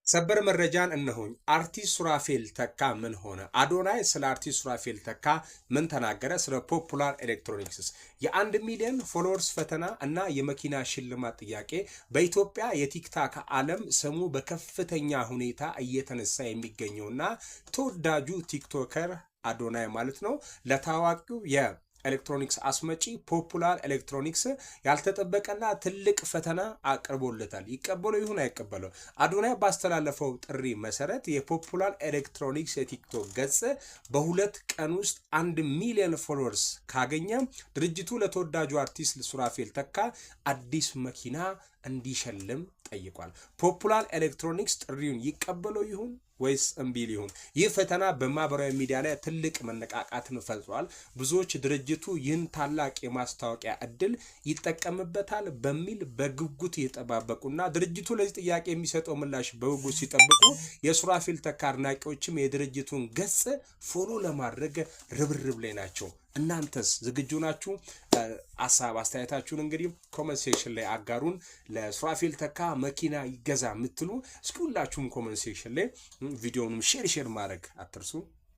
ሰበር መረጃን እነሆኝ። አርቲስት ሱራፌል ተካ ምን ሆነ? አዶናይ ስለ አርቲስት ሱራፌል ተካ ምን ተናገረ? ስለ ፖፑላር ኤሌክትሮኒክስ የ1 ሚሊዮን ፎሎወርስ ፈተና እና የመኪና ሽልማት ጥያቄ በኢትዮጵያ የቲክታክ ዓለም ስሙ በከፍተኛ ሁኔታ እየተነሳ የሚገኘውና ተወዳጁ ቲክቶከር አዶናይ ማለት ነው ለታዋቂው ኤሌክትሮኒክስ አስመጪ ፖፑላር ኤሌክትሮኒክስ ያልተጠበቀና ትልቅ ፈተና አቅርቦለታል። ይቀበለው ይሁን አይቀበለው? አዶናይ ባስተላለፈው ጥሪ መሰረት የፖፑላር ኤሌክትሮኒክስ የቲክቶክ ገጽ በሁለት ቀን ውስጥ 1 ሚሊዮን ፎሎወርስ ካገኘ ድርጅቱ ለተወዳጁ አርቲስት ሱራፌል ተካ አዲስ መኪና እንዲሸልም ጠይቋል። ፖፑላር ኤሌክትሮኒክስ ጥሪውን ይቀበለው ይሁን ወይስ እምቢ ሊሆን? ይህ ፈተና በማህበራዊ ሚዲያ ላይ ትልቅ መነቃቃትን ፈጥሯል። ብዙዎች ድርጅቱ ይህን ታላቅ የማስታወቂያ እድል ይጠቀምበታል በሚል በጉጉት እየተጠባበቁና ድርጅቱ ለዚህ ጥያቄ የሚሰጠው ምላሽ በጉጉት ሲጠብቁ፣ የሱራፌል ተካ አድናቂዎችም የድርጅቱን ገጽ ፎሎ ለማድረግ ርብርብ ላይ ናቸው። እናንተስ ዝግጁ ናችሁ? ሀሳብ አስተያየታችሁን እንግዲህ ኮሜንት ሴክሽን ላይ አጋሩን። ለሱራፌል ተካ መኪና ይገዛ የምትሉ እስኪ ሁላችሁም ኮሜንት ሴክሽን ላይ ቪዲዮውንም ሼር ማድረግ አትርሱ።